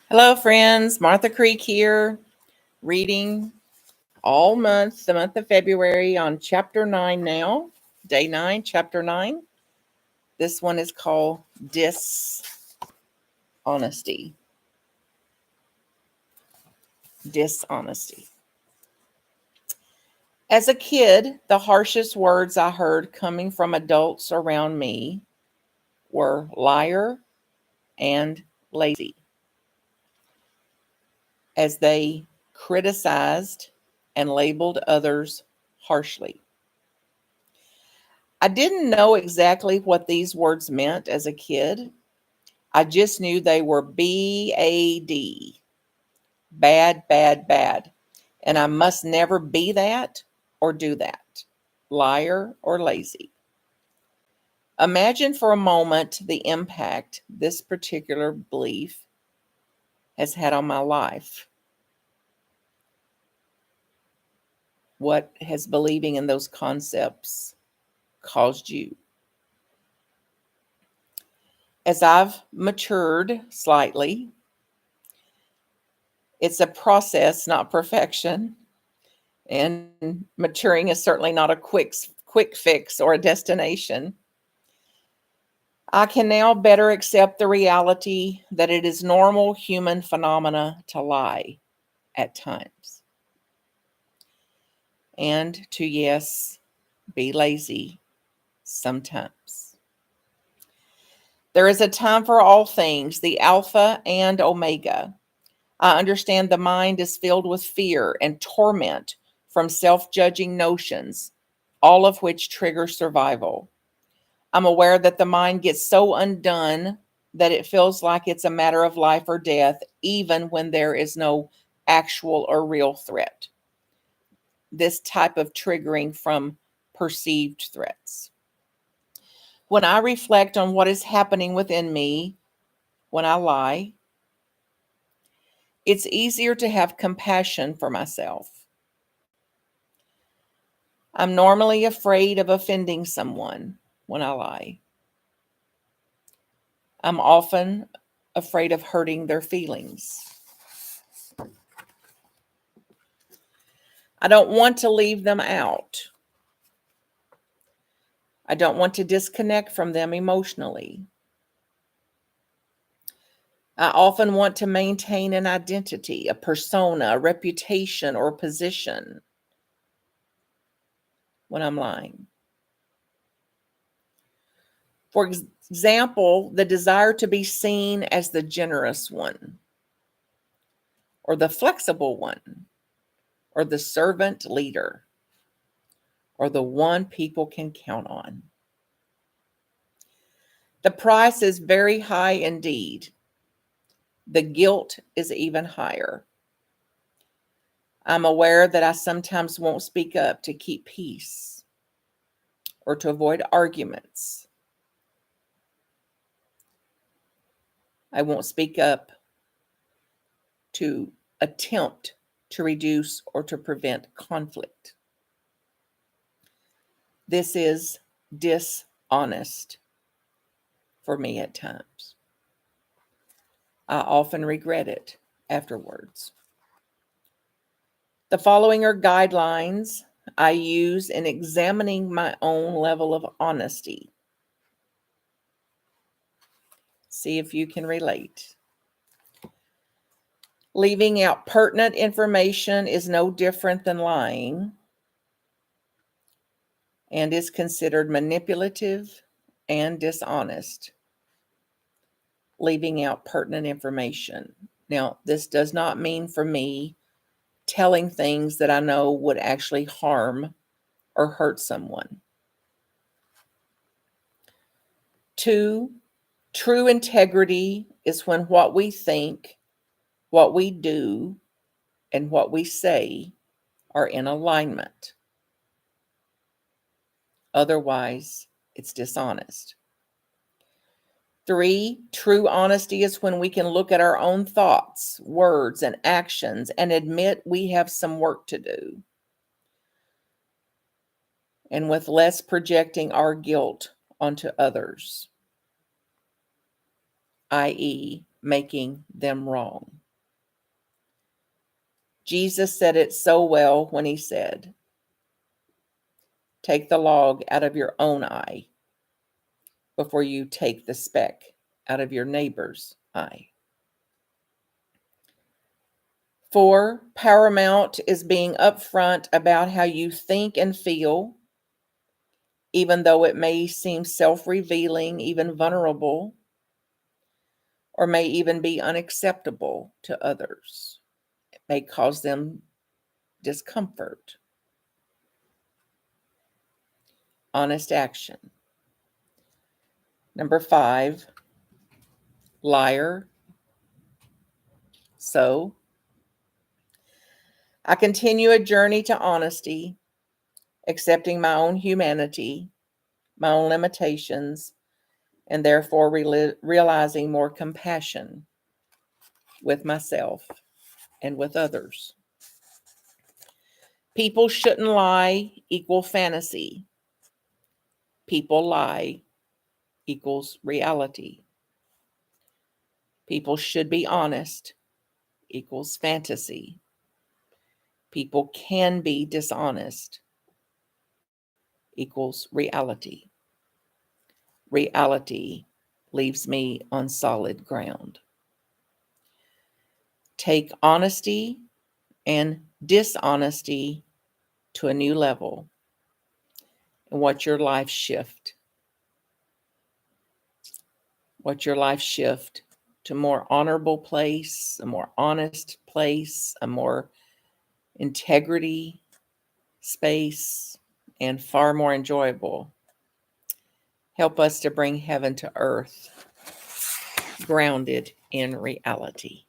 Hello, friends. Martha Creek here, reading all month, the month of February, on chapter 9 now, day 9, chapter 9. This one is called Dishonesty. Dishonesty. As a kid, the harshest words I heard coming from adults around me were liar and lazy, as they criticized and labeled others harshly. I didn't know exactly what these words meant as a kid. I just knew they were BAD, bad, bad, bad. And I must never be that or do that, liar or lazy. Imagine for a moment the impact this particular belief has had on my life. What has believing in those concepts caused you? As I've matured slightly, it's a process, not perfection. And maturing is certainly not a quick fix or a destination. I can now better accept the reality that it is normal human phenomena to lie at times. And to, yes, be lazy sometimes. There is a time for all things, the Alpha and Omega. I understand the mind is filled with fear and torment from self-judging notions, all of which trigger survival. I'm aware that the mind gets so undone that it feels like it's a matter of life or death, even when there is no actual or real threat. This type of triggering from perceived threats. When I reflect on what is happening within me when I lie, it's easier to have compassion for myself. I'm normally afraid of offending someone when I lie. I'm often afraid of hurting their feelings. I don't want to leave them out. I don't want to disconnect from them emotionally. I often want to maintain an identity, a persona, a reputation, or a position when I'm lying. For example, the desire to be seen as the generous one, or the flexible one, or the servant leader, or the one people can count on. The price is very high indeed. The guilt is even higher. I'm aware that I sometimes won't speak up to keep peace or to avoid arguments. I won't speak up to attempt to reduce or to prevent conflict. This is dishonest for me at times. I often regret it afterwards. The following are guidelines I use in examining my own level of honesty. See if you can relate. Leaving out pertinent information is no different than lying and is considered manipulative and dishonest. Leaving out pertinent information. Now, this does not mean for me telling things that I know would actually harm or hurt someone. 2, true integrity is when what we think, what we do, and what we say are in alignment. Otherwise, it's dishonest. 3, true honesty is when we can look at our own thoughts, words, and actions and admit we have some work to do. And with less projecting our guilt onto others, i.e., making them wrong. Jesus said it so well when he said, take the log out of your own eye before you take the speck out of your neighbor's eye. 4, paramount is being upfront about how you think and feel, even though it may seem self-revealing, even vulnerable, or may even be unacceptable to others. It may cause them discomfort. Honest action. Number 5, liar. So, I continue a journey to honesty, accepting my own humanity, my own limitations, and therefore realizing more compassion with myself and with others. People shouldn't lie equal fantasy. People lie equals reality. People should be honest equals fantasy. People can be dishonest equals reality. Reality leaves me on solid ground. Take honesty and dishonesty to a new level and watch your life shift. Watch your life shift to a more honorable place, a more honest place, a more integrity space, and far more enjoyable. Help us to bring heaven to earth, grounded in reality.